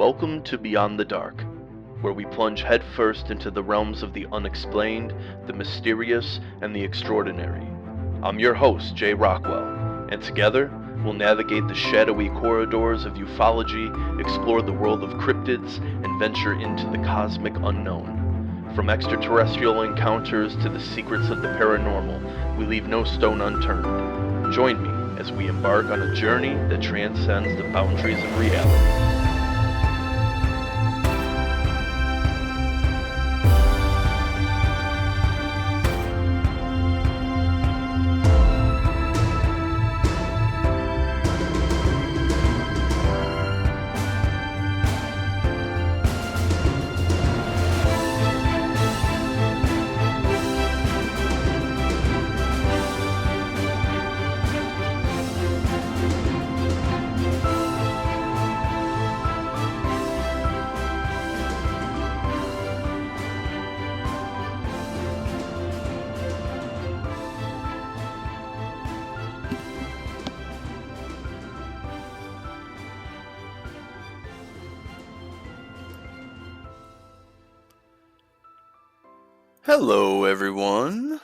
Welcome to Beyond the Dark, where we plunge headfirst into the realms of the unexplained, the mysterious, and the extraordinary. I'm your host, Jay Rockwell, and together we'll navigate the shadowy corridors of ufology, explore the world of cryptids, and venture into the cosmic unknown. From extraterrestrial encounters to the secrets of the paranormal, we leave no stone unturned. Join me as we embark on a journey that transcends the boundaries of reality. Hello everyone,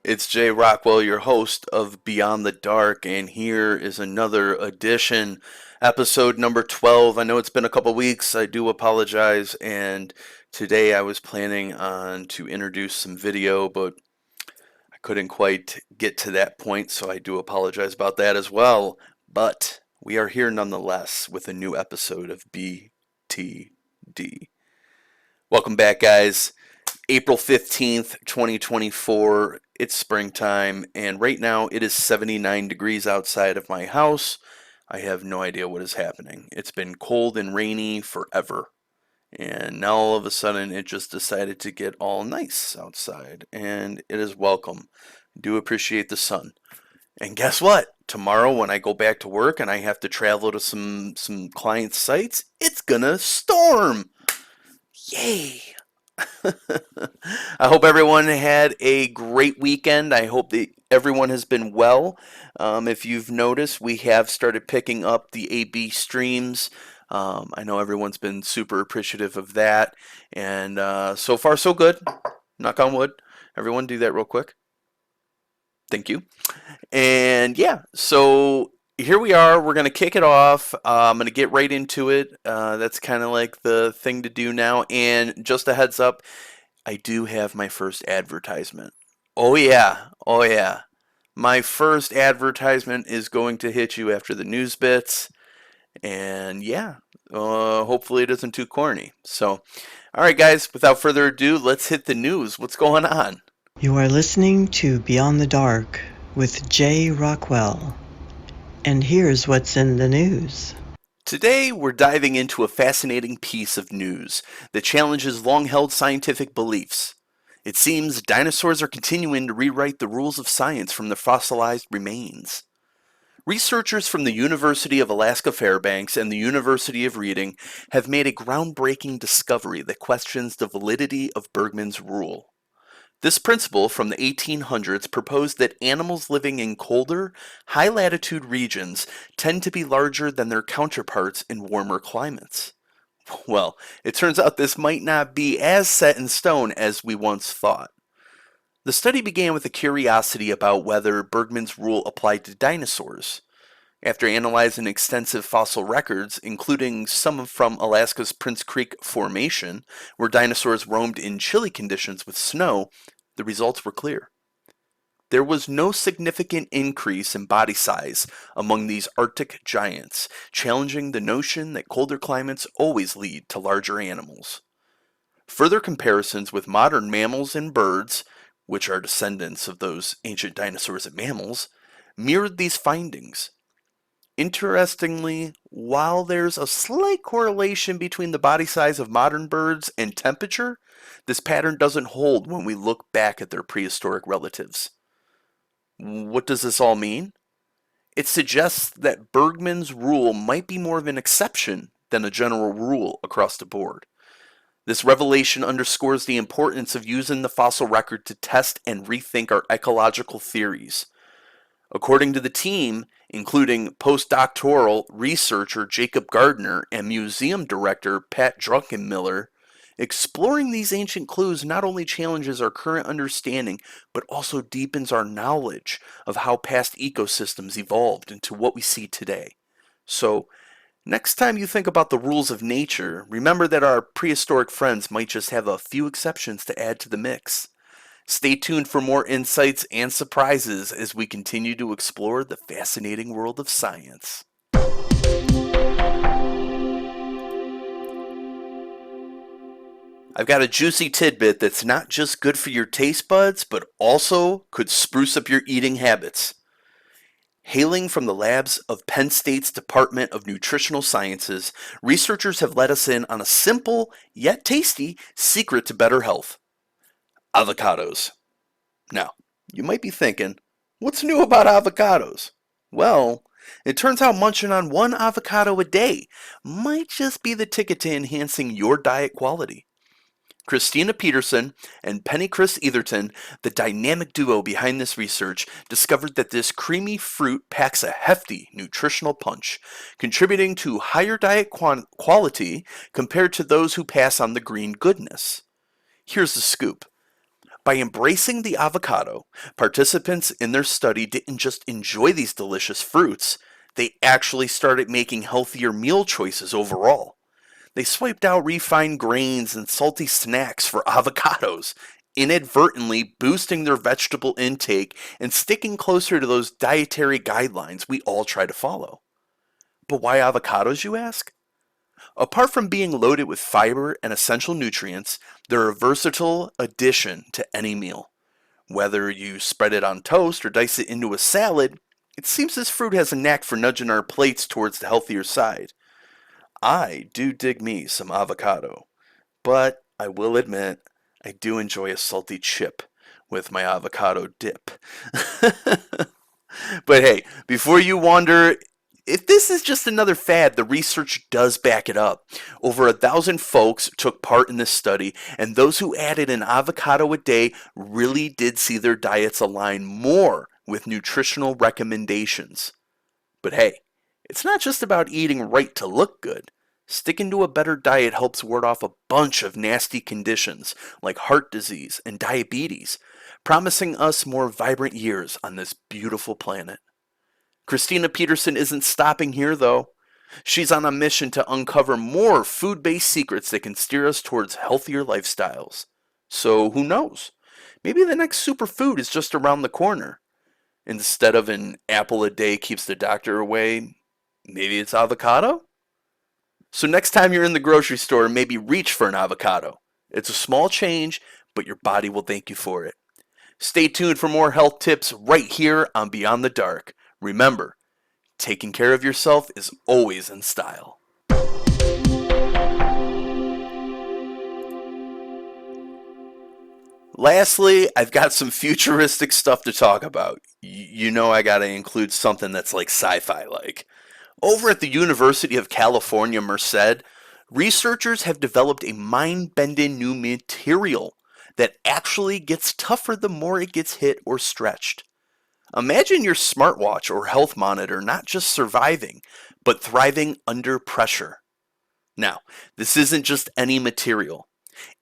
it's Jay Rockwell, your host of Beyond the Dark, and here is another edition, episode number 12. I know it's been a couple weeks, I do apologize, and today I was planning on to introduce some video, but I couldn't quite get to that point, so I do apologize about that as well. But we are here nonetheless with a new episode of BTD. Welcome back, guys. April 15th, 2024, it's springtime, and right now it is 79 degrees outside of my house. I have no idea what is happening. It's been cold and rainy forever, and now all of a sudden it just decided to get all nice outside, and it is welcome. I do appreciate the sun. And guess what? Tomorrow when I go back to work and I have to travel to some client sites, it's gonna storm! Yay! I hope everyone had a great weekend. I hope that everyone has been well. If you've noticed, we have started picking up the AB streams. I know everyone's been super appreciative of that. And so far, so good. Knock on wood. Everyone do that real quick. Thank you. And yeah, so here we are. We're going to kick it off. I'm going to get right into it. That's kind of like the thing to do now. And just a heads up, I do have my first advertisement. Oh yeah. Oh yeah. My first advertisement is going to hit you after the news bits. And yeah, hopefully it isn't too corny. So, all right, guys, without further ado, let's hit the news. What's going on? You are listening to Beyond the Dark with Jay Rockwell. And here's what's in the news. Today, we're diving into a fascinating piece of news that challenges long-held scientific beliefs. It seems dinosaurs are continuing to rewrite the rules of science from their fossilized remains. Researchers from the University of Alaska Fairbanks and the University of Reading have made a groundbreaking discovery that questions the validity of Bergmann's rule. This principle from the 1800s proposed that animals living in colder, high-latitude regions tend to be larger than their counterparts in warmer climates. Well, it turns out this might not be as set in stone as we once thought. The study began with a curiosity about whether Bergmann's rule applied to dinosaurs. After analyzing extensive fossil records, including some from Alaska's Prince Creek Formation, where dinosaurs roamed in chilly conditions with snow, the results were clear. There was no significant increase in body size among these Arctic giants, challenging the notion that colder climates always lead to larger animals. Further comparisons with modern mammals and birds, which are descendants of those ancient dinosaurs and mammals, mirrored these findings. Interestingly, while there's a slight correlation between the body size of modern birds and temperature, this pattern doesn't hold when we look back at their prehistoric relatives. What does this all mean? It suggests that Bergmann's rule might be more of an exception than a general rule across the board. This revelation underscores the importance of using the fossil record to test and rethink our ecological theories. According to the team, including postdoctoral researcher Jacob Gardner and museum director Pat Druckenmiller, exploring these ancient clues not only challenges our current understanding, but also deepens our knowledge of how past ecosystems evolved into what we see today. So, next time you think about the rules of nature, remember that our prehistoric friends might just have a few exceptions to add to the mix. Stay tuned for more insights and surprises as we continue to explore the fascinating world of science. I've got a juicy tidbit that's not just good for your taste buds, but also could spruce up your eating habits. Hailing from the labs of Penn State's Department of Nutritional Sciences, researchers have let us in on a simple yet tasty secret to better health: avocados. Now, you might be thinking, what's new about avocados? Well, it turns out munching on one avocado a day might just be the ticket to enhancing your diet quality. Christina Peterson and Penny Chris Etherton, the dynamic duo behind this research, discovered that this creamy fruit packs a hefty nutritional punch, contributing to higher diet quality compared to those who pass on the green goodness. Here's the scoop. By embracing the avocado, participants in their study didn't just enjoy these delicious fruits, they actually started making healthier meal choices overall. They swiped out refined grains and salty snacks for avocados, inadvertently boosting their vegetable intake and sticking closer to those dietary guidelines we all try to follow. But why avocados, you ask? Apart from being loaded with fiber and essential nutrients, they're a versatile addition to any meal. Whether you spread it on toast or dice it into a salad, it seems this fruit has a knack for nudging our plates towards the healthier side. I do dig me some avocado, but I will admit I do enjoy a salty chip with my avocado dip. But hey, before you wonder if this is just another fad, the research does back it up. Over 1,000 folks took part in this study, and those who added an avocado a day really did see their diets align more with nutritional recommendations. But hey, it's not just about eating right to look good. Sticking to a better diet helps ward off a bunch of nasty conditions like heart disease and diabetes, promising us more vibrant years on this beautiful planet. Christina Peterson isn't stopping here, though. She's on a mission to uncover more food-based secrets that can steer us towards healthier lifestyles. So who knows? Maybe the next superfood is just around the corner. Instead of an apple a day keeps the doctor away, maybe it's avocado? So next time you're in the grocery store, maybe reach for an avocado. It's a small change, but your body will thank you for it. Stay tuned for more health tips right here on Beyond the Dark. Remember, taking care of yourself is always in style. Lastly, I've got some futuristic stuff to talk about. You know I gotta include something that's like sci-fi like. Over at the University of California, Merced, researchers have developed a mind-bending new material that actually gets tougher the more it gets hit or stretched. Imagine your smartwatch or health monitor not just surviving, but thriving under pressure. Now, this isn't just any material.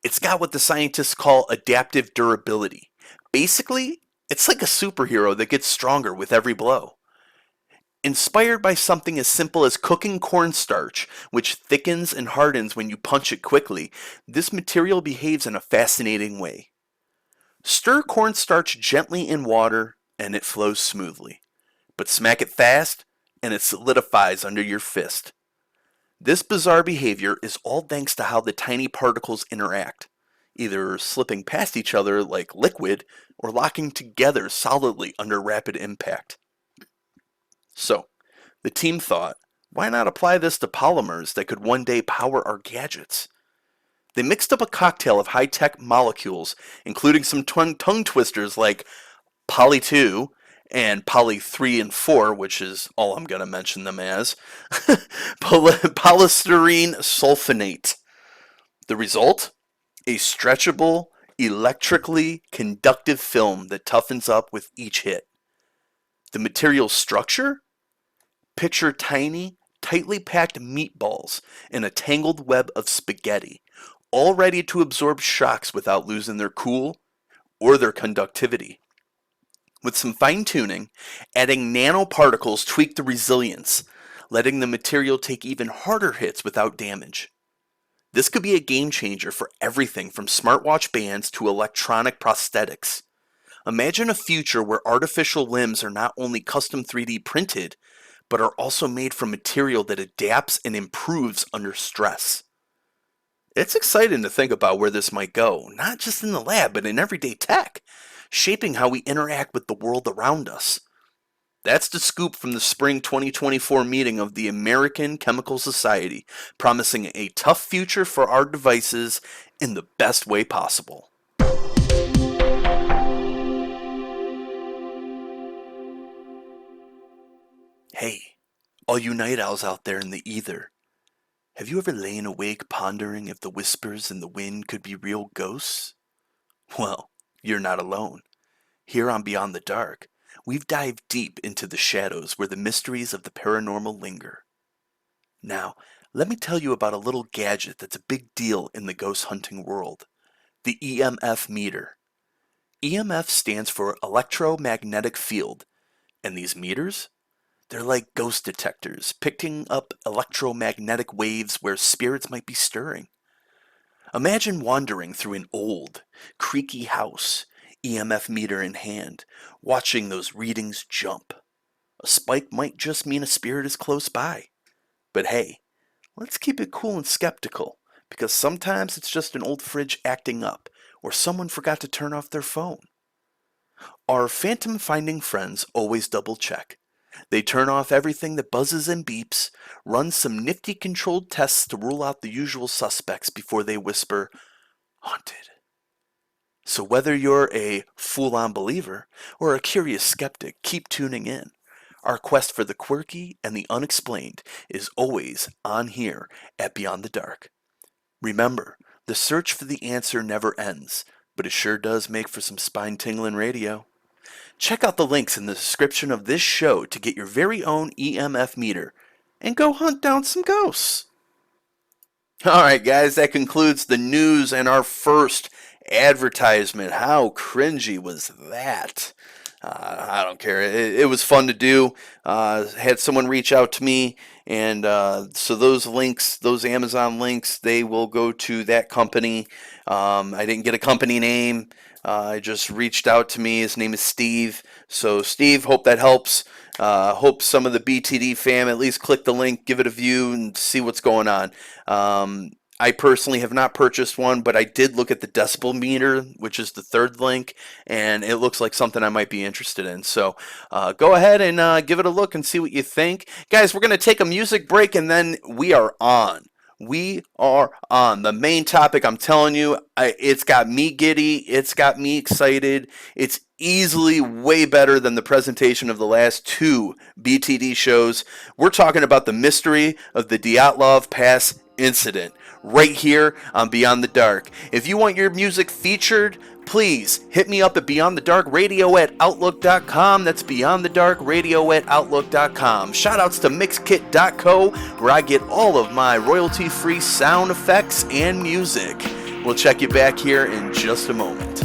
It's got what the scientists call adaptive durability. Basically, it's like a superhero that gets stronger with every blow. Inspired by something as simple as cooking cornstarch, which thickens and hardens when you punch it quickly, this material behaves in a fascinating way. Stir cornstarch gently in water and it flows smoothly. But smack it fast and it solidifies under your fist. This bizarre behavior is all thanks to how the tiny particles interact, either slipping past each other like liquid or locking together solidly under rapid impact. So, the team thought, why not apply this to polymers that could one day power our gadgets? They mixed up a cocktail of high-tech molecules, including some tongue twisters like poly 2 and poly 3 and 4, which is all I'm going to mention them as, polystyrene sulfonate. The result? A stretchable, electrically conductive film that toughens up with each hit. The material structure? Picture tiny, tightly packed meatballs in a tangled web of spaghetti, all ready to absorb shocks without losing their cool or their conductivity. With some fine tuning, adding nanoparticles tweak the resilience, letting the material take even harder hits without damage. This could be a game changer for everything from smartwatch bands to electronic prosthetics. Imagine a future where artificial limbs are not only custom 3D printed, but are also made from material that adapts and improves under stress. It's exciting to think about where this might go, not just in the lab, but in everyday tech, shaping how we interact with the world around us. That's the scoop from the spring 2024 meeting of the American Chemical Society, promising a tough future for our devices in the best way possible. Hey, all you night owls out there in the ether, have you ever lain awake pondering if the whispers in the wind could be real ghosts? Well, you're not alone. Here on Beyond the Dark, we've dived deep into the shadows where the mysteries of the paranormal linger. Now, let me tell you about a little gadget that's a big deal in the ghost hunting world, the EMF meter. EMF stands for electromagnetic field, and these meters? They're like ghost detectors, picking up electromagnetic waves where spirits might be stirring. Imagine wandering through an old, creaky house, EMF meter in hand, watching those readings jump. A spike might just mean a spirit is close by. But hey, let's keep it cool and skeptical, because sometimes it's just an old fridge acting up, or someone forgot to turn off their phone. Our phantom-finding friends always double-check. They turn off everything that buzzes and beeps, run some nifty controlled tests to rule out the usual suspects before they whisper, "Haunted." So whether you're a full-on believer or a curious skeptic, keep tuning in. Our quest for the quirky and the unexplained is always on here at Beyond the Dark. Remember, the search for the answer never ends, but it sure does make for some spine-tingling radio. Check out the links in the description of this show to get your very own EMF meter and go hunt down some ghosts. Alright guys, that concludes the news and our first advertisement. How cringy was that? I don't care. It was fun to do. Had someone reach out to me, and so those links, those Amazon links, they will go to that company. I didn't get a company name. I just reached out to me. His name is Steve. So Steve, hope that helps. Hope some of the BTD fam at least click the link, give it a view, and see what's going on. I personally have not purchased one, but I did look at the decibel meter, which is the third link, and it looks like something I might be interested in. So go ahead and give it a look and see what you think. Guys, we're going to take a music break, and then we are on. We are on. The main topic, I'm telling you, it's got me giddy. It's got me excited. It's easily way better than the presentation of the last two BTD shows. We're talking about the mystery of the Dyatlov Pass Incident right here on Beyond the Dark. If you want your music featured, please hit me up at beyondthedarkradio@outlook.com. That's beyondthedarkradio@outlook.com. Shoutouts to mixkit.co, where I get all of my royalty-free sound effects and music. We'll check you back here in just a moment.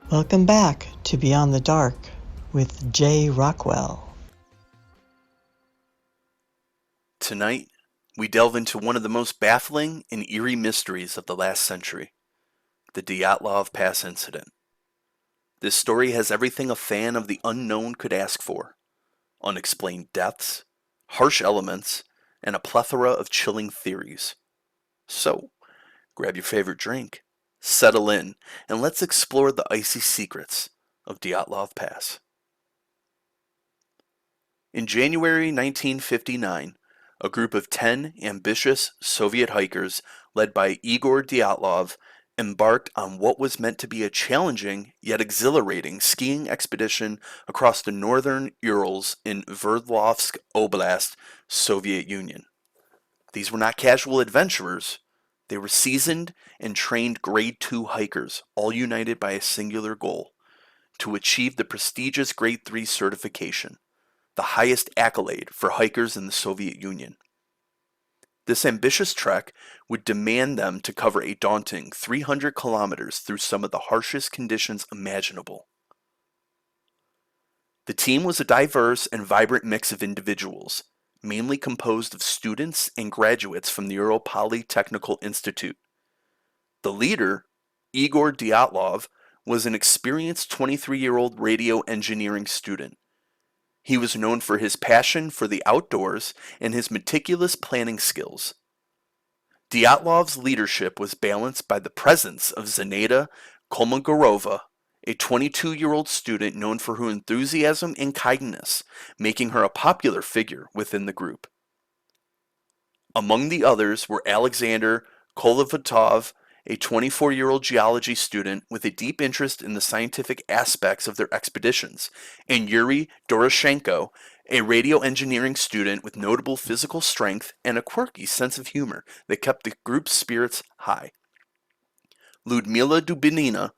Welcome back to Beyond the Dark with Jay Rockwell. Tonight, we delve into one of the most baffling and eerie mysteries of the last century, the Dyatlov Pass Incident. This story has everything a fan of the unknown could ask for: unexplained deaths, harsh elements, and a plethora of chilling theories. So, grab your favorite drink, settle in, and let's explore the icy secrets of Dyatlov Pass. In January 1959, a group of 10 ambitious Soviet hikers led by Igor Dyatlov embarked on what was meant to be a challenging yet exhilarating skiing expedition across the northern Urals in Sverdlovsk Oblast, Soviet Union. These were not casual adventurers. They were seasoned and trained Grade 2 hikers, all united by a singular goal: to achieve the prestigious Grade 3 certification, the highest accolade for hikers in the Soviet Union. This ambitious trek would demand them to cover a daunting 300 kilometers through some of the harshest conditions imaginable. The team was a diverse and vibrant mix of individuals, mainly composed of students and graduates from the Ural Polytechnical Institute. The leader, Igor Dyatlov, was an experienced 23-year-old radio engineering student. He was known for his passion for the outdoors and his meticulous planning skills. Dyatlov's leadership was balanced by the presence of Zinaida Kolmogorova, a 22-year-old student known for her enthusiasm and kindness, making her a popular figure within the group. Among the others were Alexander Kolovatov, a 24-year-old geology student with a deep interest in the scientific aspects of their expeditions, and Yuri Doroshenko, a radio engineering student with notable physical strength and a quirky sense of humor that kept the group's spirits high. Ludmila Dubinina,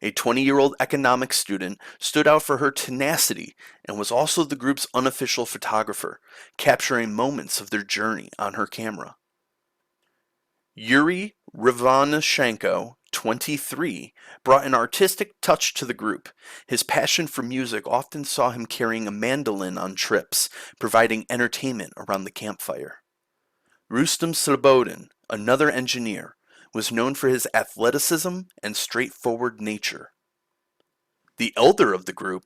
a 20-year-old economics student, stood out for her tenacity and was also the group's unofficial photographer, capturing moments of their journey on her camera. Yuri Rivanashenko, 23, brought an artistic touch to the group. His passion for music often saw him carrying a mandolin on trips, providing entertainment around the campfire. Rustem Slobodin, another engineer, was known for his athleticism and straightforward nature. The elder of the group,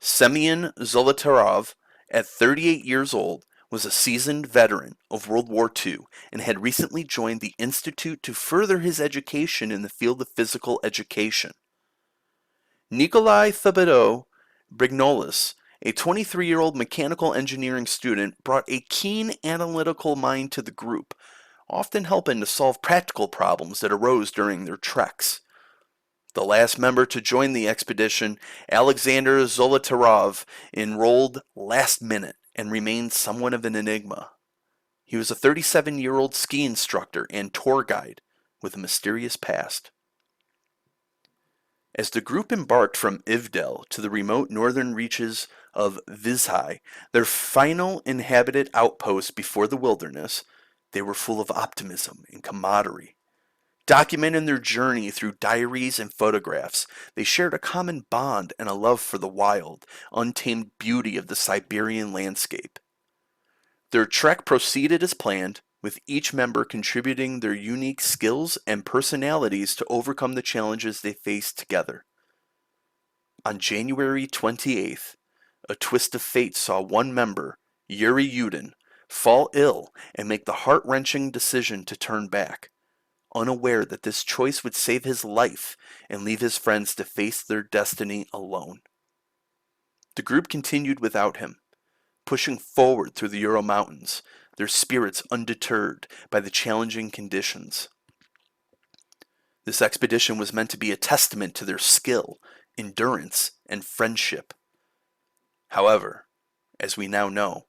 Semyon Zolotarov, at 38 years old, was a seasoned veteran of World War II and had recently joined the Institute to further his education in the field of physical education. Nikolai Thibodeau Brignolis, a 23-year-old mechanical engineering student, brought a keen analytical mind to the group, often helping to solve practical problems that arose during their treks. The last member to join the expedition, Alexander Zolotarov, enrolled last minute and remained somewhat of an enigma. He was a 37-year-old ski instructor and tour guide with a mysterious past. As the group embarked from Ivdel to the remote northern reaches of Vizhai, their final inhabited outpost before the wilderness, they were full of optimism and camaraderie. Documenting their journey through diaries and photographs, they shared a common bond and a love for the wild, untamed beauty of the Siberian landscape. Their trek proceeded as planned, with each member contributing their unique skills and personalities to overcome the challenges they faced together. On January 28th, a twist of fate saw one member, Yuri Yudin, fall ill and make the heart-wrenching decision to turn back, unaware that this choice would save his life and leave his friends to face their destiny alone. The group continued without him, pushing forward through the Ural Mountains, their spirits undeterred by the challenging conditions. This expedition was meant to be a testament to their skill, endurance, and friendship. However, as we now know,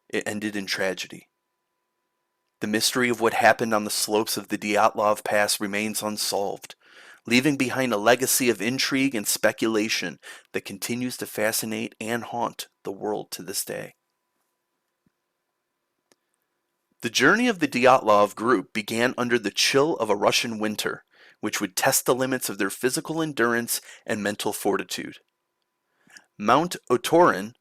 it ended in tragedy. The mystery of what happened on the slopes of the Dyatlov Pass remains unsolved, leaving behind a legacy of intrigue and speculation that continues to fascinate and haunt the world to this day. The journey of the Dyatlov group began under the chill of a Russian winter, which would test the limits of their physical endurance and mental fortitude. Mount Otorin,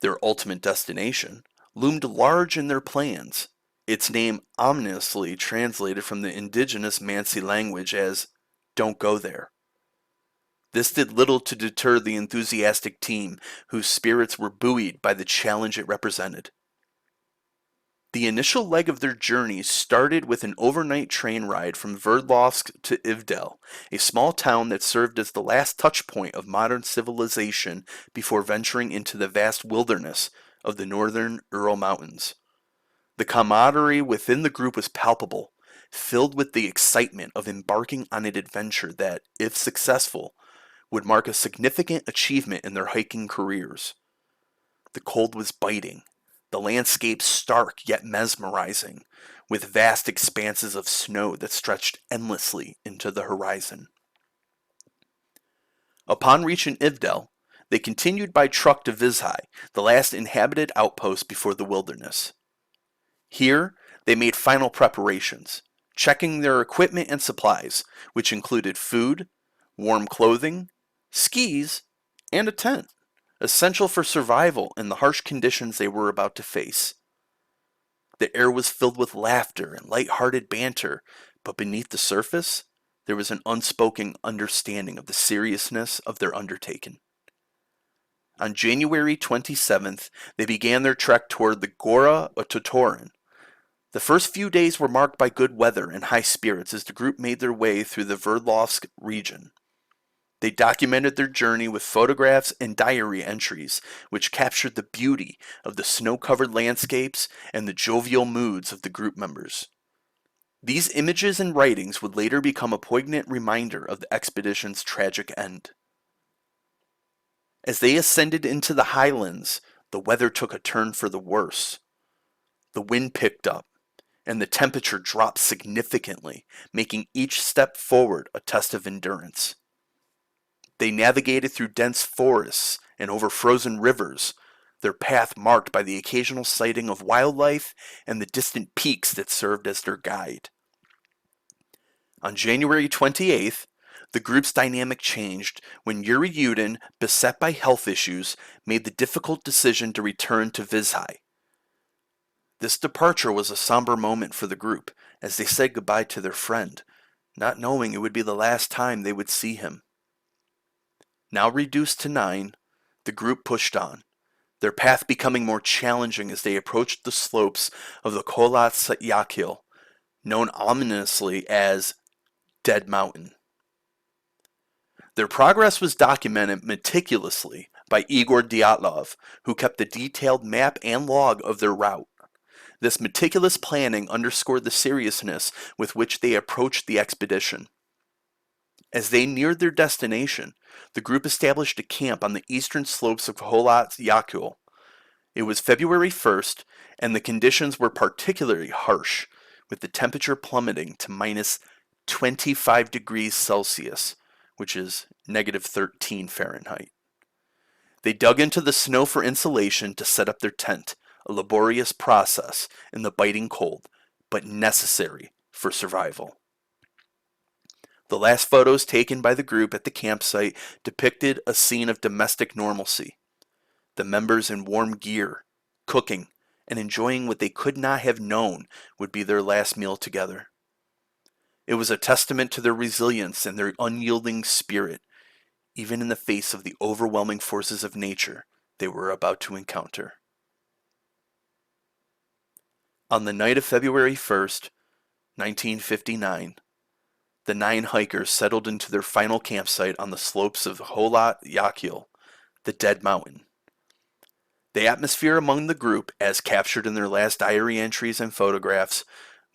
their ultimate destination, loomed large in their plans, its name ominously translated from the indigenous Mansi language as, "Don't go there." This did little to deter the enthusiastic team, whose spirits were buoyed by the challenge it represented. The initial leg of their journey started with an overnight train ride from Sverdlovsk to Ivdel, a small town that served as the last touch point of modern civilization before venturing into the vast wilderness of the northern Ural Mountains. The camaraderie within the group was palpable, filled with the excitement of embarking on an adventure that, if successful, would mark a significant achievement in their hiking careers. The cold was biting, the landscape stark yet mesmerizing, with vast expanses of snow that stretched endlessly into the horizon. Upon reaching Ivdel, they continued by truck to Vizhai, the last inhabited outpost before the wilderness. Here, they made final preparations, checking their equipment and supplies, which included food, warm clothing, skis, and a tent, essential for survival in the harsh conditions they were about to face. The air was filled with laughter and light-hearted banter, but beneath the surface, there was an unspoken understanding of the seriousness of their undertaking. On January 27th, they began their trek toward the Gora Ototorin. The first few days were marked by good weather and high spirits as the group made their way through the Sverdlovsk region. They documented their journey with photographs and diary entries, which captured the beauty of the snow-covered landscapes and the jovial moods of the group members. These images and writings would later become a poignant reminder of the expedition's tragic end. As they ascended into the highlands, the weather took a turn for the worse. The wind picked up, and the temperature dropped significantly, making each step forward a test of endurance. They navigated through dense forests and over frozen rivers, their path marked by the occasional sighting of wildlife and the distant peaks that served as their guide. On January 28th, the group's dynamic changed when Yuri Yudin, beset by health issues, made the difficult decision to return to Vizhai. This departure was a somber moment for the group, as they said goodbye to their friend, not knowing it would be the last time they would see him. Now reduced to 9, the group pushed on, their path becoming more challenging as they approached the slopes of the Kholat Yakil, known ominously as Dead Mountain. Their progress was documented meticulously by Igor Dyatlov, who kept a detailed map and log of their route. This meticulous planning underscored the seriousness with which they approached the expedition. As they neared their destination, the group established a camp on the eastern slopes of Kholat Yakul. It was February 1st, and the conditions were particularly harsh, with the temperature plummeting to minus 25 degrees Celsius, which is negative 13 Fahrenheit. They dug into the snow for insulation to set up their tent, a laborious process in the biting cold, but necessary for survival. The last photos taken by the group at the campsite depicted a scene of domestic normalcy. The members in warm gear, cooking, and enjoying what they could not have known would be their last meal together. It was a testament to their resilience and their unyielding spirit, even in the face of the overwhelming forces of nature they were about to encounter. On the night of February 1st, 1959, the 9 hikers settled into their final campsite on the slopes of Kholat Yakil, the Dead Mountain. The atmosphere among the group, as captured in their last diary entries and photographs,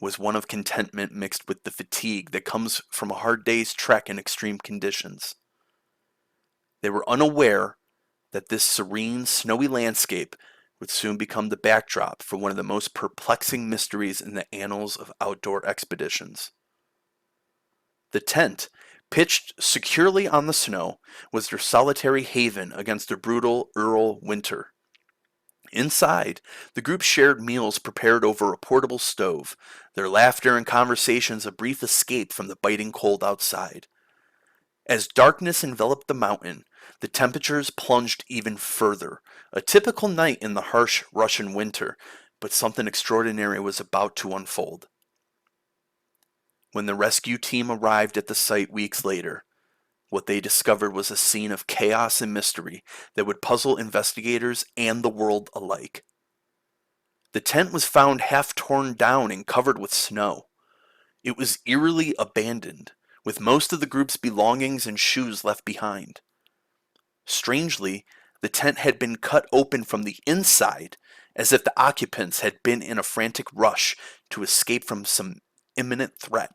was one of contentment mixed with the fatigue that comes from a hard day's trek in extreme conditions. They were unaware that this serene, snowy landscape would soon become the backdrop for one of the most perplexing mysteries in the annals of outdoor expeditions. The tent, pitched securely on the snow, was their solitary haven against the brutal Ural winter. Inside, the group shared meals prepared over a portable stove, their laughter and conversations a brief escape from the biting cold outside. As darkness enveloped the mountain, the temperatures plunged even further, a typical night in the harsh Russian winter, but something extraordinary was about to unfold. When the rescue team arrived at the site weeks later, what they discovered was a scene of chaos and mystery that would puzzle investigators and the world alike. The tent was found half torn down and covered with snow. It was eerily abandoned, with most of the group's belongings and shoes left behind. Strangely, the tent had been cut open from the inside, as if the occupants had been in a frantic rush to escape from some imminent threat.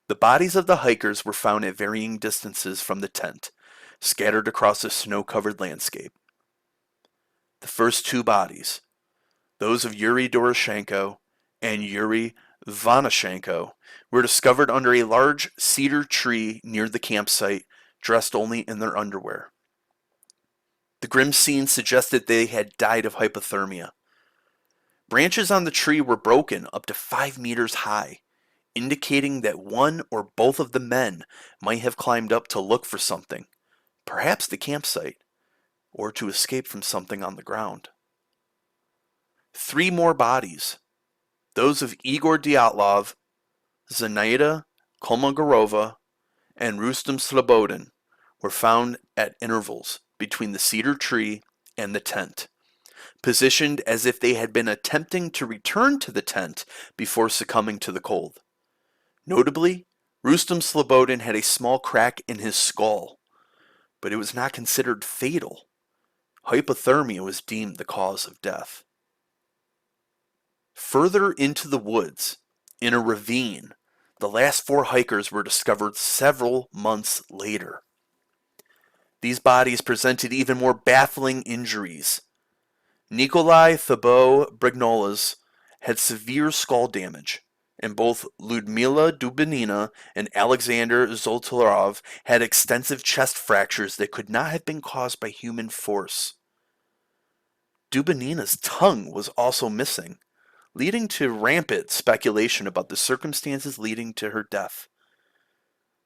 The bodies of the hikers were found at varying distances from the tent, scattered across the snow-covered landscape. The first two bodies, those of Yuri Doroshenko and Yuri Vanashenko, were discovered under a large cedar tree near the campsite, dressed only in their underwear. The grim scene suggested they had died of hypothermia. Branches on the tree were broken up to 5 meters high, indicating that one or both of the men might have climbed up to look for something, perhaps the campsite, or to escape from something on the ground. 3 more bodies, those of Igor Dyatlov, Zenaida Kolmogorova, and Rustem Slobodin, were found at intervals between the cedar tree and the tent, positioned as if they had been attempting to return to the tent before succumbing to the cold. Notably, Rustem Slobodin had a small crack in his skull, but it was not considered fatal. Hypothermia was deemed the cause of death. Further into the woods, in a ravine, the last 4 hikers were discovered several months later. These bodies presented even more baffling injuries. Nikolai Thibault-Brignoles had severe skull damage, and both Ludmila Dubinina and Alexander Zoltarov had extensive chest fractures that could not have been caused by human force. Dubinina's tongue was also missing, leading to rampant speculation about the circumstances leading to her death.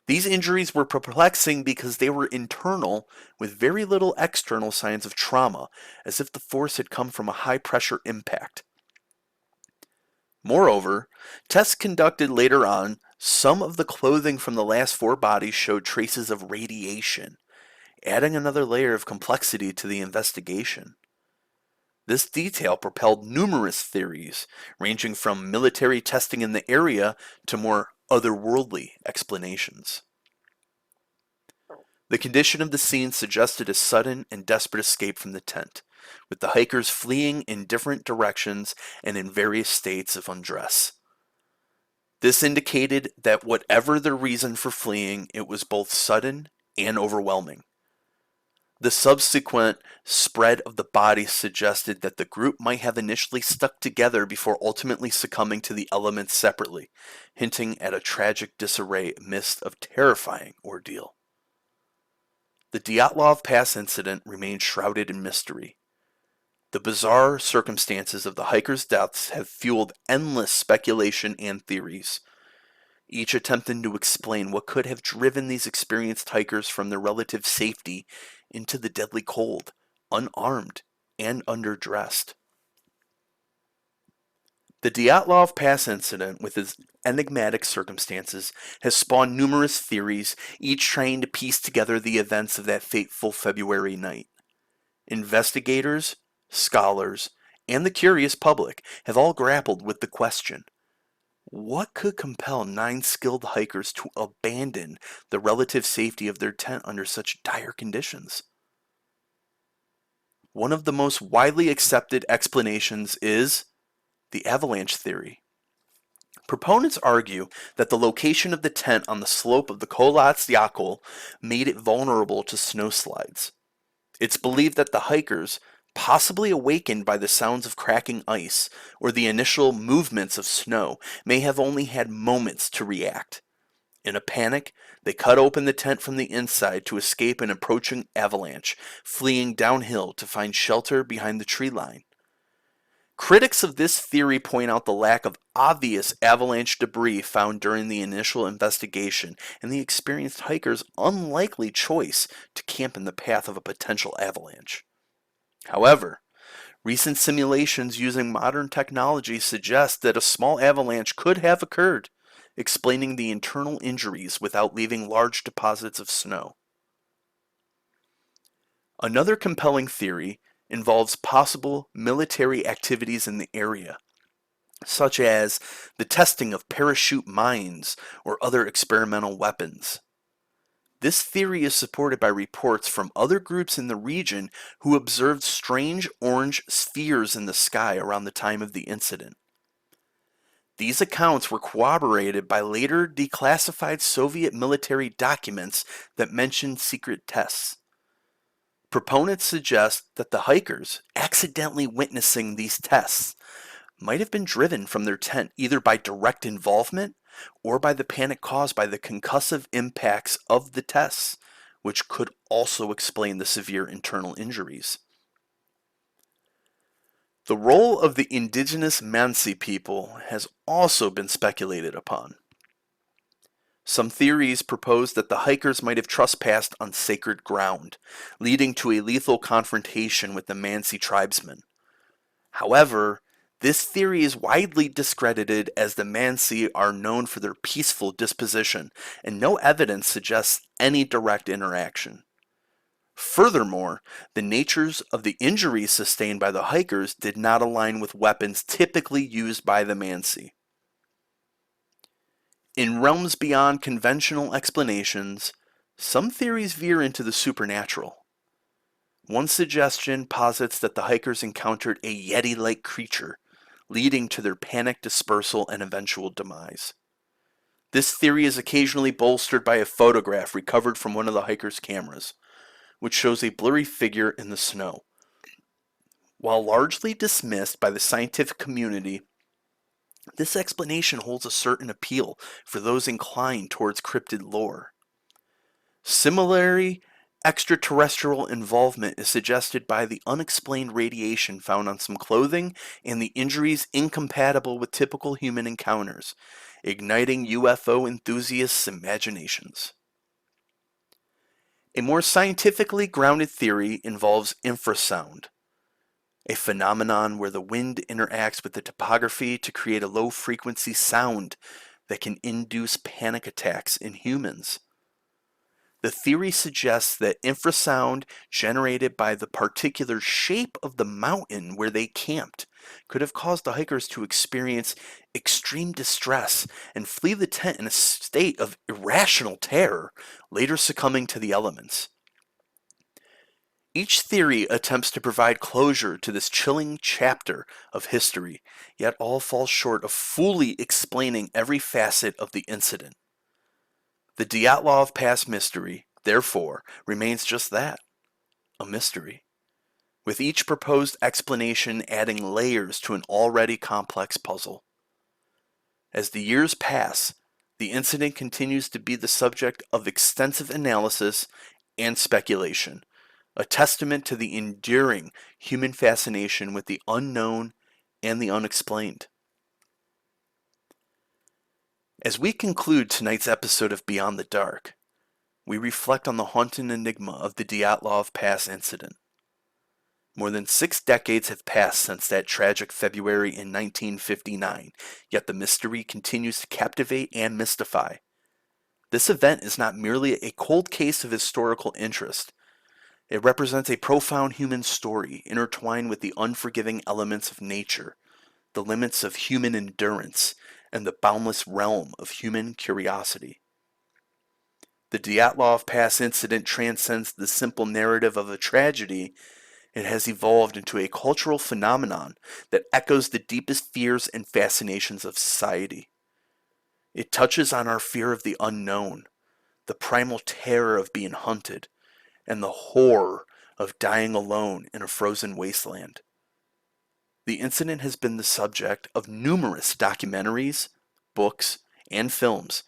These injuries were perplexing because they were internal with very little external signs of trauma, as if the force had come from a high-pressure impact. Moreover, tests conducted later on, some of the clothing from the last 4 bodies showed traces of radiation, adding another layer of complexity to the investigation. This detail propelled numerous theories, ranging from military testing in the area to more otherworldly explanations. The condition of the scene suggested a sudden and desperate escape from the tent, with the hikers fleeing in different directions and in various states of undress. This indicated that whatever the reason for fleeing, it was both sudden and overwhelming. The subsequent spread of the bodies suggested that the group might have initially stuck together before ultimately succumbing to the elements separately, hinting at a tragic disarray amidst a terrifying ordeal. The Dyatlov Pass Incident remains shrouded in mystery. The bizarre circumstances of the hikers' deaths have fueled endless speculation and theories, each attempting to explain what could have driven these experienced hikers from their relative safety into the deadly cold, unarmed and underdressed. The Dyatlov Pass Incident, with its enigmatic circumstances, has spawned numerous theories, each trying to piece together the events of that fateful February night. Investigators, scholars, and the curious public have all grappled with the question: what could compel 9 skilled hikers to abandon the relative safety of their tent under such dire conditions? One of the most widely accepted explanations is the avalanche theory. Proponents argue that the location of the tent on the slope of the Kholatz Yakul made it vulnerable to snowslides. It's believed that the hikers, possibly awakened by the sounds of cracking ice or the initial movements of snow, may have only had moments to react. In a panic, they cut open the tent from the inside to escape an approaching avalanche, fleeing downhill to find shelter behind the tree line. Critics of this theory point out the lack of obvious avalanche debris found during the initial investigation and the experienced hikers' unlikely choice to camp in the path of a potential avalanche. However, recent simulations using modern technology suggest that a small avalanche could have occurred, explaining the internal injuries without leaving large deposits of snow. Another compelling theory involves possible military activities in the area, such as the testing of parachute mines or other experimental weapons. This theory is supported by reports from other groups in the region who observed strange orange spheres in the sky around the time of the incident. These accounts were corroborated by later declassified Soviet military documents that mentioned secret tests. Proponents suggest that the hikers accidentally witnessing these tests might have been driven from their tent either by direct involvement or by the panic caused by the concussive impacts of the tests, which could also explain the severe internal injuries. The role of the indigenous Mansi people has also been speculated upon. Some theories propose that the hikers might have trespassed on sacred ground, leading to a lethal confrontation with the Mansi tribesmen. However, this theory is widely discredited as the Mansi are known for their peaceful disposition, and no evidence suggests any direct interaction. Furthermore, the natures of the injuries sustained by the hikers did not align with weapons typically used by the Mansi. In realms beyond conventional explanations, some theories veer into the supernatural. One suggestion posits that the hikers encountered a Yeti-like creature, leading to their panic dispersal and eventual demise. This theory is occasionally bolstered by a photograph recovered from one of the hikers' cameras, which shows a blurry figure in the snow. While largely dismissed by the scientific community, this explanation holds a certain appeal for those inclined towards cryptid lore. Similarly, extraterrestrial involvement is suggested by the unexplained radiation found on some clothing and the injuries incompatible with typical human encounters, igniting UFO enthusiasts' imaginations. A more scientifically grounded theory involves infrasound, a phenomenon where the wind interacts with the topography to create a low-frequency sound that can induce panic attacks in humans. The theory suggests that infrasound generated by the particular shape of the mountain where they camped could have caused the hikers to experience extreme distress and flee the tent in a state of irrational terror, later succumbing to the elements. Each theory attempts to provide closure to this chilling chapter of history, yet all falls short of fully explaining every facet of the incident. The Dyatlov Pass mystery, therefore, remains just that, a mystery, with each proposed explanation adding layers to an already complex puzzle. As the years pass, the incident continues to be the subject of extensive analysis and speculation, a testament to the enduring human fascination with the unknown and the unexplained. As we conclude tonight's episode of Beyond the Dark, we reflect on the haunting enigma of the Dyatlov Pass Incident. More than 6 decades have passed since that tragic February in 1959, yet the mystery continues to captivate and mystify. This event is not merely a cold case of historical interest. It represents a profound human story intertwined with the unforgiving elements of nature, the limits of human endurance, and the boundless realm of human curiosity. The Dyatlov Pass Incident transcends the simple narrative of a tragedy. It has evolved into a cultural phenomenon that echoes the deepest fears and fascinations of society. It touches on our fear of the unknown, the primal terror of being hunted, and the horror of dying alone in a frozen wasteland. The incident has been the subject of numerous documentaries, books, and films,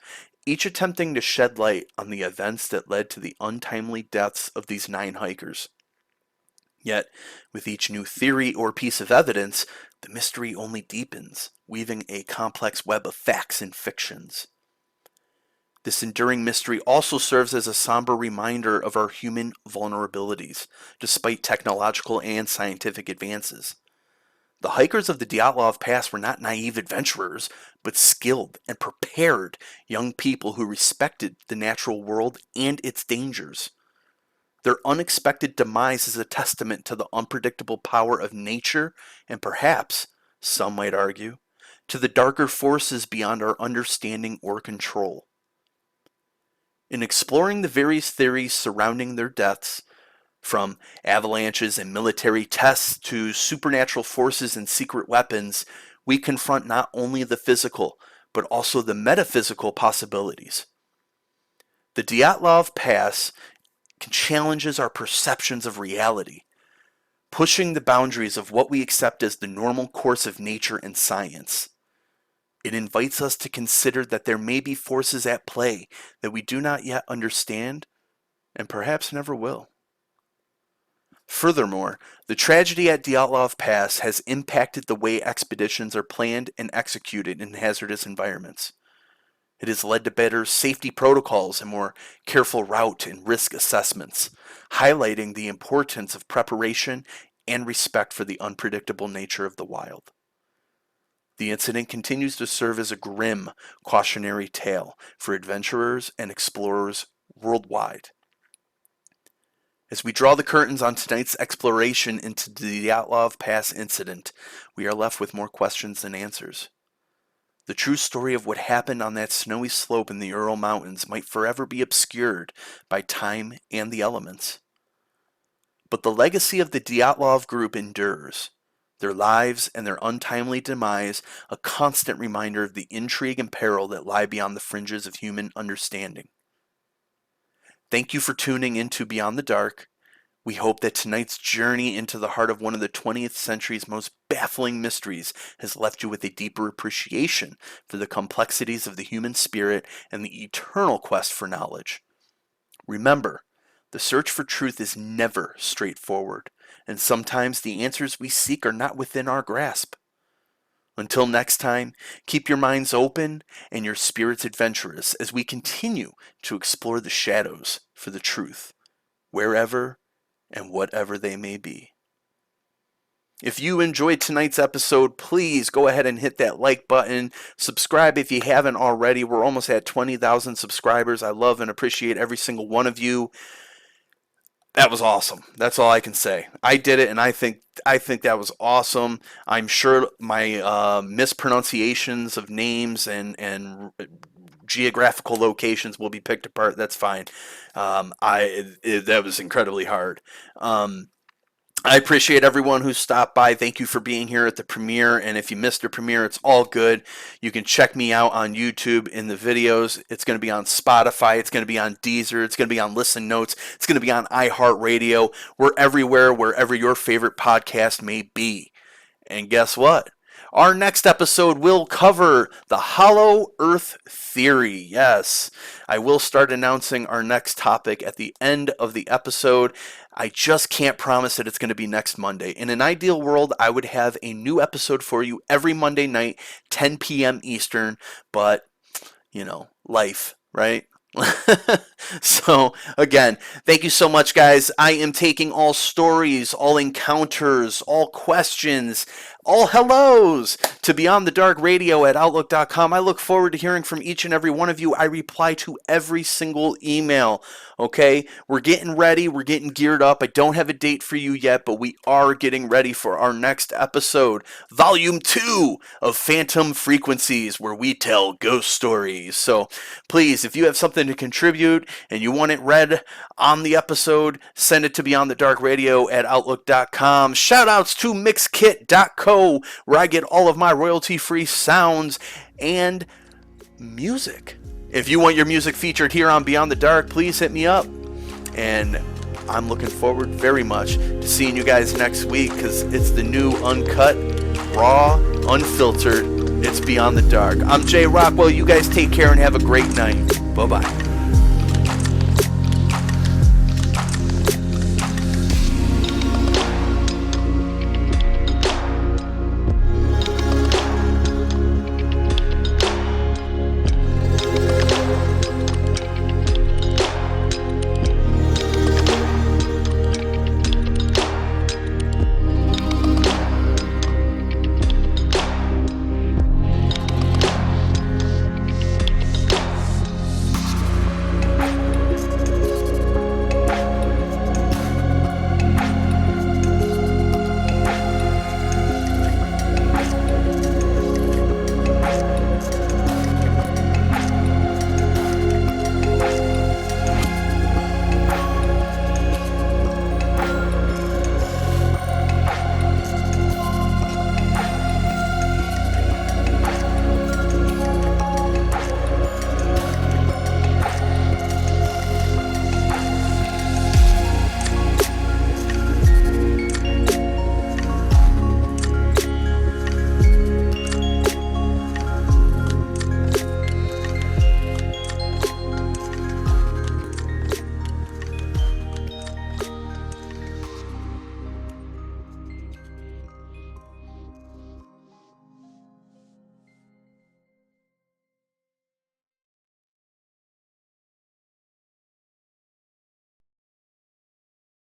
each attempting to shed light on the events that led to the untimely deaths of these 9 hikers. Yet, with each new theory or piece of evidence, the mystery only deepens, weaving a complex web of facts and fictions. This enduring mystery also serves as a somber reminder of our human vulnerabilities, despite technological and scientific advances. The hikers of the Dyatlov Pass were not naive adventurers, but skilled and prepared young people who respected the natural world and its dangers. Their unexpected demise is a testament to the unpredictable power of nature and perhaps, some might argue, to the darker forces beyond our understanding or control. In exploring the various theories surrounding their deaths, from avalanches and military tests to supernatural forces and secret weapons, we confront not only the physical, but also the metaphysical possibilities. The Dyatlov Pass challenges our perceptions of reality, pushing the boundaries of what we accept as the normal course of nature and science. It invites us to consider that there may be forces at play that we do not yet understand and perhaps never will. Furthermore, the tragedy at Dyatlov Pass has impacted the way expeditions are planned and executed in hazardous environments. It has led to better safety protocols and more careful route and risk assessments, highlighting the importance of preparation and respect for the unpredictable nature of the wild. The incident continues to serve as a grim, cautionary tale for adventurers and explorers worldwide. As we draw the curtains on tonight's exploration into the Dyatlov Pass incident, we are left with more questions than answers. The true story of what happened on that snowy slope in the Ural Mountains might forever be obscured by time and the elements. But the legacy of the Dyatlov group endures, their lives and their untimely demise a constant reminder of the intrigue and peril that lie beyond the fringes of human understanding. Thank you for tuning into Beyond the Dark. We hope that tonight's journey into the heart of one of the 20th century's most baffling mysteries has left you with a deeper appreciation for the complexities of the human spirit and the eternal quest for knowledge. Remember, the search for truth is never straightforward, and sometimes the answers we seek are not within our grasp. Until next time, keep your minds open and your spirits adventurous as we continue to explore the shadows for the truth, wherever and whatever they may be. If you enjoyed tonight's episode, please go ahead and hit that like button. Subscribe if you haven't already. We're almost at 20,000 subscribers. I love and appreciate every single one of you. That was awesome. That's all I can say. I did it, and I think that was awesome. I'm sure my mispronunciations of names and geographical locations will be picked apart. That's fine. That was incredibly hard. I appreciate everyone who stopped by. Thank you for being here at the premiere. And if you missed the premiere, it's all good. You can check me out on YouTube in the videos. It's going to be on Spotify. It's going to be on Deezer. It's going to be on Listen Notes. It's going to be on iHeartRadio. We're everywhere, wherever your favorite podcast may be. And guess what? Our next episode will cover the Hollow Earth Theory. Yes, I will start announcing our next topic at the end of the episode. I just can't promise that it's going to be next Monday. In an ideal world, I would have a new episode for you every Monday night, 10 p.m. Eastern, but, life, right? So, again, thank you so much, guys. I am taking all stories, all encounters, all questions, all hellos to Beyond the Dark Radio at Outlook.com. I look forward to hearing from each and every one of you. I reply to every single email. Okay, we're getting ready. We're getting geared up. I don't have a date for you yet, but we are getting ready for our next episode, Volume 2 of Phantom Frequencies, where we tell ghost stories. So please, if you have something to contribute and you want it read on the episode, send it to Beyond the Dark Radio at Outlook.com. Shout outs to Mixkit.co, where I get all of my royalty-free sounds and music. If you want your music featured here on Beyond the Dark, please hit me up. And I'm looking forward very much to seeing you guys next week, because it's the new uncut, raw, unfiltered It's Beyond the Dark. I'm Jay Rockwell. You guys take care and have a great night. Bye-bye.